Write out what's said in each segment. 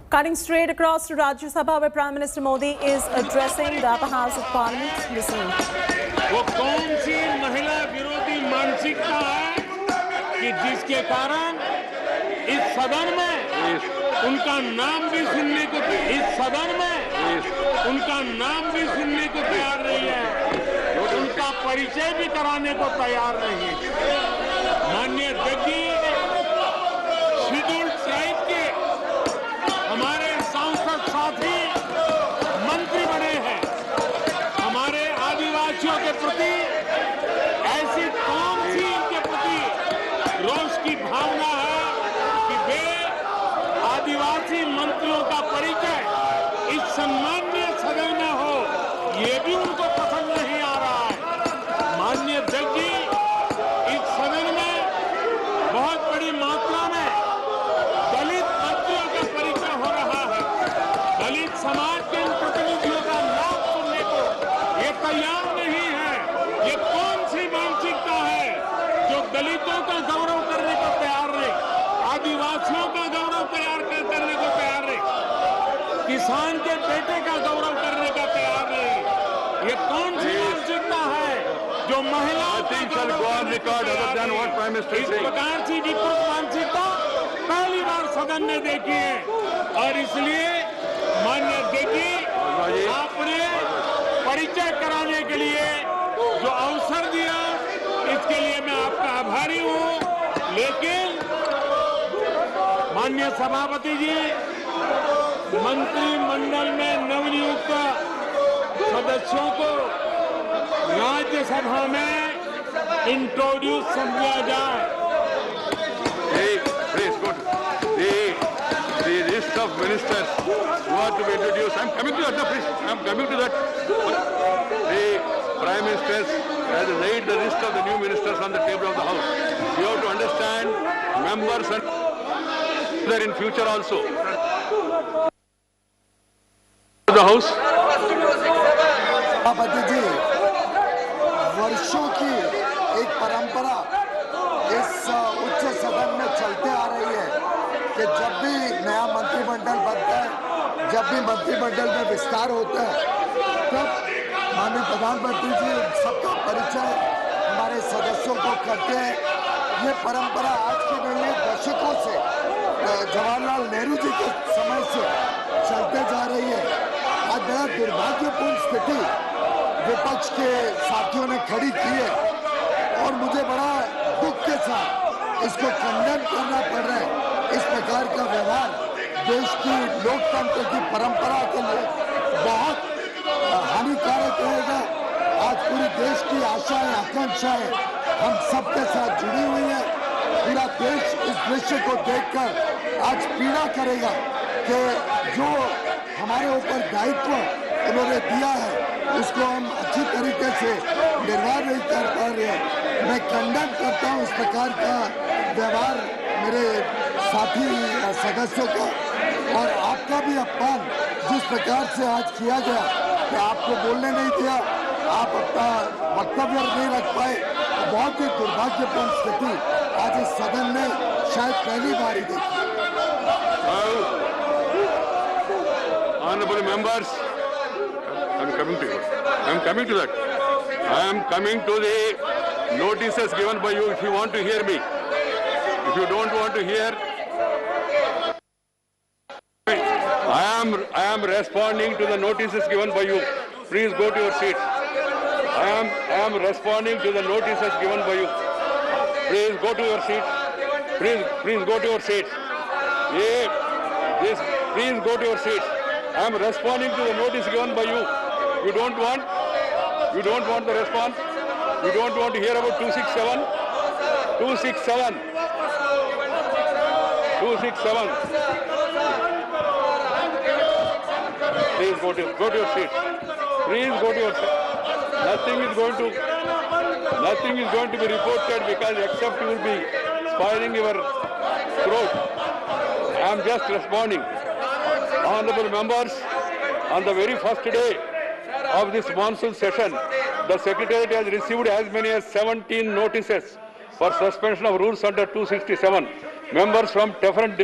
Cutting straight across to Rajya Sabha, where Prime Minister Modi is addressing the upper house of Parliament. Listen. वो कौन सी महिला विरोधी मानसिकता है कि जिसके कारण इस सदन में उनका नाम भी सुनने को तैयार नहीं है, उनका परिचय भी कराने को तैयार नहीं है। माननीय अध्यक्ष शेड्यूल्ड ट्राइब के हमारे सांसद साथी मंत्री बने हैं। हमारे आदिवासियों के प्रति ऐसी कौन सी इनके प्रति रोष की भावना है कि वे आदिवासी मंत्रियों का परिचय इस सम्माननीय सदन में हो, ये भी उनको पसंद नहीं आ रहा है। माननीय अध्यक्ष जी, इस सदन में बहुत बड़ी मात्रा में दलित मंत्रियों का परिचय हो रहा है। दलित समाज के इन प्रतिनिधियों का नाम सुनने को ये तैयार नहीं है। ये कौन सी मानसिकता है जो दलितों का गौरव करने को तैयार नहीं, आदिवासियों का गौरव करने को तैयार नहीं, किसान के बेटे का गौरव करने का तैयार नहीं। ये कौन सी मानसिकता है जो महिलाओं का गौरव करने को तैयार नहीं? इस प्रकार की विकृत मानसिकता पहली बार सदन ने देखी है और इसलिए माननीय अध्यक्ष जी, आपने परिचय कराने के लिए जो अवसर दिया, इसके लिए मैं आपका आभारी हूं। लेकिन माननीय सभापति जी, मंत्रिमंडल में नवनियुक्त सदस्यों को राज्यसभा में इंट्रोड्यूस समझा जाए। The list of ministers who are to be introduced. I'm coming to that. No, please. I'm coming to that. The Prime Minister has laid the list of the new ministers on the table of the House. You have to understand, members and there in future also. The House. सभापति जी, वर्षों की एक परंपरा इस उच्च सदन में चलते आ रही है कि जब भी नया मंत्रिमंडल बनता है, जब भी मंत्रिमंडल में विस्तार होता है, तब माननीय प्रधानमंत्री जी सबका परिचय हमारे सदस्यों को करते हैं। ये परंपरा आज की नहीं है, दशकों से जवाहरलाल नेहरू जी के समय से चलते जा रही है। आज बड़ा दुर्भाग्यपूर्ण स्थिति विपक्ष के साथियों ने खड़ी की है और मुझे बड़ा दुख के साथ इसको कंडेम करना पड़ रहा है। इस प्रकार का व्यवहार देश की लोकतंत्र की परंपरा के लिए बहुत हानिकारक रहेगा। आज पूरे देश की आशाएं, आकांक्षाएं हम सबके साथ जुड़ी हुई है। पूरा देश इस दृश्य को देखकर आज पीड़ा करेगा कि जो हमारे ऊपर दायित्व उन्होंने दिया है उसको हम अच्छी तरीके से निर्वाह नहीं कर पा रहे हैं। मैं कंडेम करता हूँ इस प्रकार का व्यवहार मेरे साथी सदस्यों का, और आपका भी अपमान जिस प्रकार से आज किया गया कि आपको बोलने नहीं दिया, आप अपना वक्तव्य नहीं रख पाए, बहुत ही दुर्भाग्यपूर्ण स्थिति आज इस सदन में शायद पहली बार ही देखी। Honorable members, I'm coming to you. I'm coming to that. I am coming to the notices given by you if you want to hear me. If you don't want to hear, I am responding to the notices given by you. Please go to your seats. I am responding to the notices given by you. Please go to your seats. Please go to your seats. Please go to your seats. I am responding to the notice given by you. You don't want the response. You don't want to hear about 267. 267. 267. Please go to your seat. Please go to your seat. Nothing is going to be reported because except you will be spoiling your throat. I am just responding. Honorable members, on the very first day of this monsoon session, the Secretariat has received as many as 17 notices for suspension of rules under 267. Members from different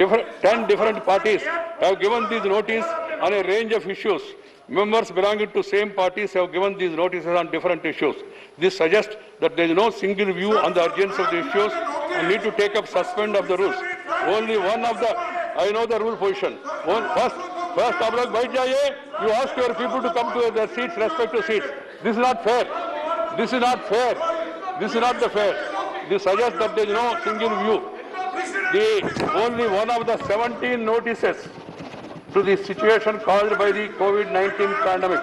10 different parties have given these notice on a range of issues. Members belonging to same parties have given these notices on different issues. This suggests that there is no single view on the urgency of the issues and need to take up suspend of the rules. Only one of the, I know the rule position. First, आप लोग बैठ जाइए. You ask your people to come to their seats, respective seats. This is not fair. This is not fair. This is not the fair. This suggests that there is no single view. Only one of the 17 notices to the situation caused by the COVID-19 pandemic.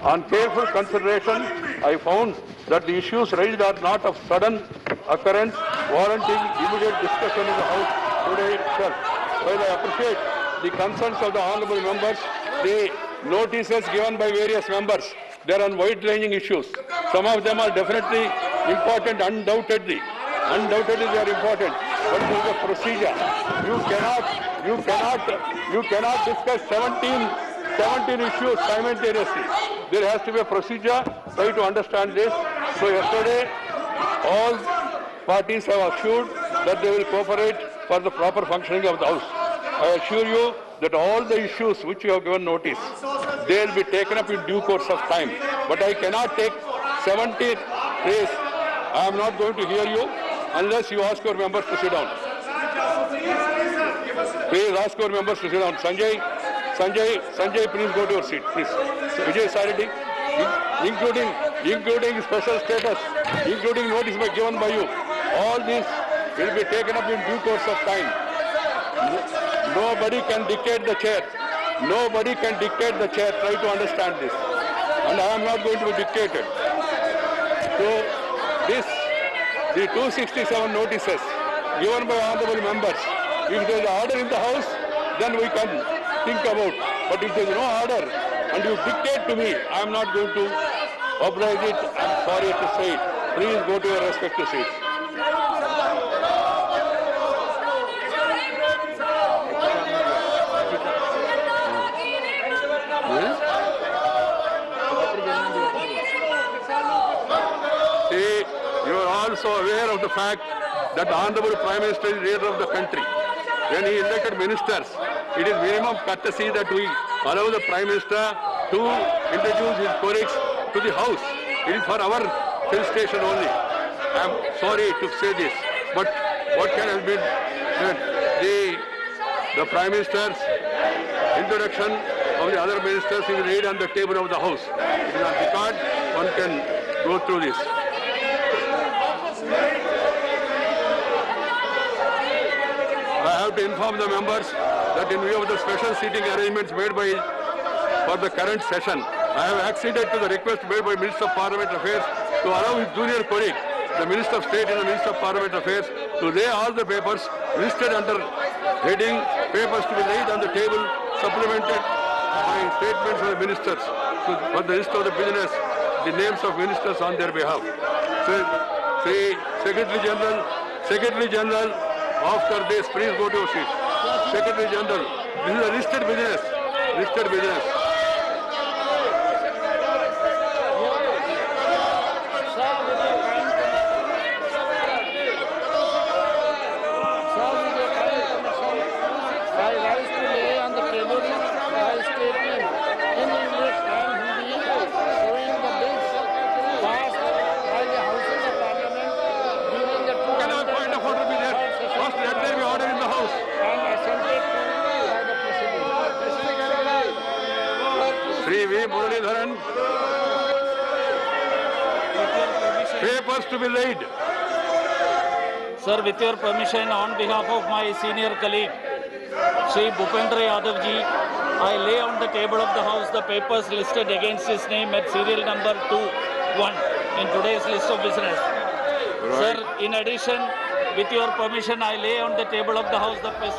On careful consideration, I found that the issues raised are not of sudden occurrence, warranting immediate discussion in the House today itself. While I appreciate the concerns of the honourable members, the notices given by various members, they are on wide-ranging issues. Some of them are definitely important, undoubtedly. Undoubtedly they are important, but there is a procedure. You cannot discuss 17 issues simultaneously. There has to be a procedure. Try to understand this. So yesterday, all parties have assured that they will cooperate for the proper functioning of the House. I assure you that all the issues which you have given notice, they will be taken up in due course of time. But I cannot take 17 days. I am not going to hear you unless you ask your members to sit down. Please ask your members to sit down. Sanjay, please go to your seat, please. Vijay Sarati, including special status, including notice given by you. All this will be taken up in due course of time. Nobody can dictate the chair. Nobody can dictate the chair. Try to understand this. And I am not going to be dictated. So the 267 notices given by honourable members, if there is an order in the House, then we can think about. But if there is no order and you dictate to me, I am not going to oblige it. I am sorry to say it. Please go to your respective seats. See, you are also aware of the fact that the Honourable Prime Minister is leader of the country. When he elected ministers, it is minimum courtesy that we allow the Prime Minister to introduce his colleagues to the House. It is for our felicitation only. I am sorry to say this, but what can have been said? The Prime Minister's introduction of the other ministers is laid on the table of the House. It is on record. One can go through this. I have to inform the members that in view of the special seating arrangements made for the current session, I have acceded to the request made by Minister of Parliament Affairs to allow his junior colleague, the Minister of State and the Minister of Parliament Affairs, to lay all the papers listed under heading papers to be laid on the table, supplemented by statements of the ministers for the list of the business, the names of ministers on their behalf. So, say, Secretary General, after this, please go to your seat. Secretary General, this is a listed business. Listed business. Papers to be laid. Sir, with your permission, on behalf of my senior colleague, Shri Bhupendra Yadav ji, I lay on the table of the House the papers listed against his name at serial number 21 in today's list of business. Right. Sir, in addition, with your permission, I lay on the table of the House the papers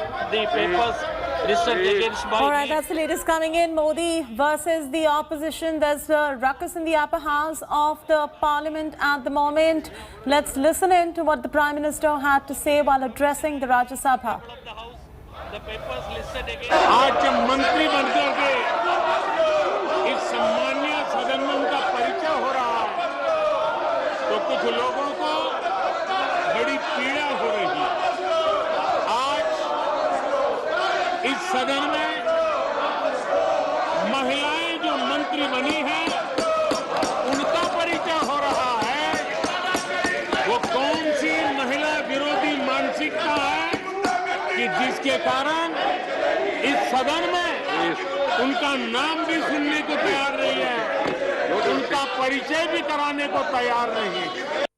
listed against my All right, name. that's the latest coming in. Modi versus the opposition. There's a ruckus in the upper house of the parliament at the moment. Let's listen in to what the Prime Minister had to say while addressing the Rajya Sabha. The papers listed against आज जब मंत्री बन करके इस सम्मानीय सदन में उनका परिचय हो रहा है तो कुछ लोगों को बड़ी पीड़ा हो रही है। आज इस सदन में महिलाएं जो मंत्री बनी हैं उनका परिचय हो रहा है। वो कौन सी महिला विरोधी मानसिकता है कि जिसके कारण इस सदन में उनका नाम भी सुनने को तैयार नहीं है, उनका परिचय भी कराने को तैयार नहीं है।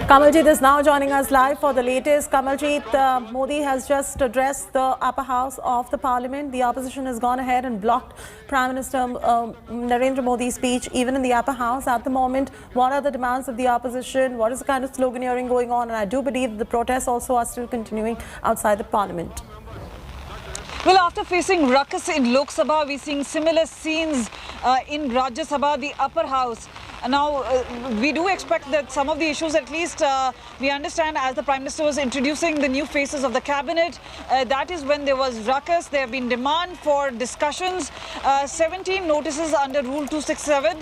Kamaljeet is now joining us live for the latest. Kamaljeet, Modi has just addressed the upper house of the parliament. The opposition has gone ahead and blocked Prime Minister Narendra Modi's speech, even in the upper house at the moment. What are the demands of the opposition? What is the kind of sloganeering going on? And I do believe the protests also are still continuing outside the parliament. Well, after facing ruckus in Lok Sabha, we're seeing similar scenes in Rajya Sabha, the upper house. Now, we do expect that some of the issues, at least we understand, as the Prime Minister was introducing the new faces of the cabinet, that is when there was ruckus. There have been demand for discussions, 17 notices under Rule 267,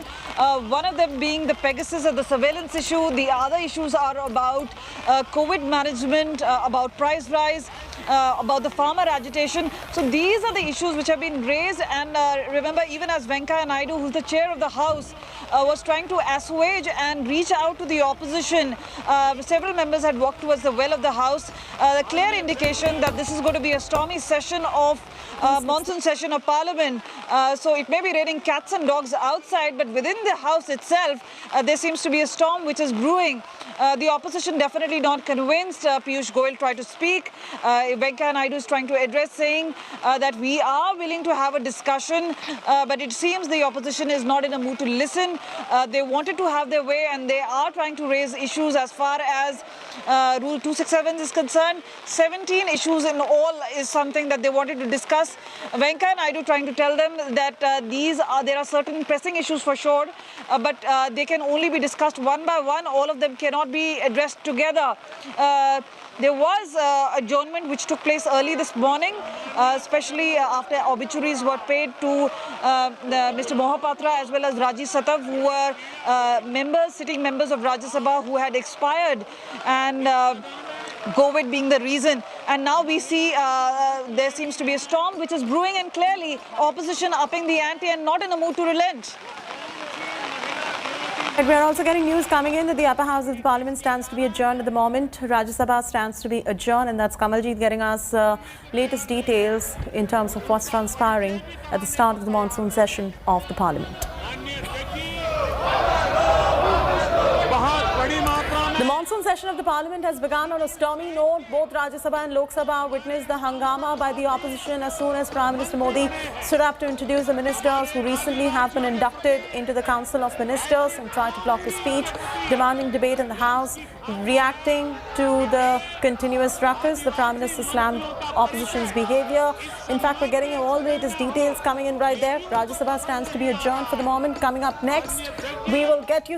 one of them being the Pegasus or the surveillance issue. The other issues are about COVID management, about price rise, about the farmer agitation. So these are the issues which have been raised, and remember, even as Venkaiah Naidu, who's the chair of the House, was trying to assuage and reach out to the opposition, several members had walked towards the well of the House. The clear indication that this is going to be a stormy session of monsoon session of Parliament. So it may be raining cats and dogs outside, but within the House itself, there seems to be a storm which is brewing. The opposition definitely not convinced. Piyush Goyal tried to speak. Venkaiah Naidu is trying to address, saying that we are willing to have a discussion, but it seems the opposition is not in a mood to listen. They wanted to have their way, and they are trying to raise issues as far as Rule 267 is concerned. 17 issues in all is something that they wanted to discuss. Venkaiah Naidu trying to tell them that there are certain pressing issues for sure, but they can only be discussed one by one. All of them cannot be addressed together. There was adjournment which took place early this morning, especially after obituaries were paid to Mr. Mohapatra as well as Rajiv Satav, who were sitting members of Rajya Sabha who had expired, and COVID being the reason. And now we see there seems to be a storm which is brewing, and clearly opposition upping the ante and not in a mood to relent. We are also getting news coming in that the upper house of the parliament stands to be adjourned at the moment. Rajya Sabha stands to be adjourned, and that's Kamaljeet getting us latest details in terms of what's transpiring at the start of the monsoon session of the parliament. The monsoon session of the parliament has begun on a stormy note. Both Rajya Sabha and Lok Sabha witnessed the hangama by the opposition as soon as Prime Minister Modi stood up to introduce the ministers who recently have been inducted into the Council of Ministers and tried to block his speech, demanding debate in the House. Reacting to the continuous ruckus, the Prime Minister slammed opposition's behaviour. In fact, we're getting all the latest details coming in right there. Rajya Sabha stands to be adjourned for the moment. Coming up next, we will get you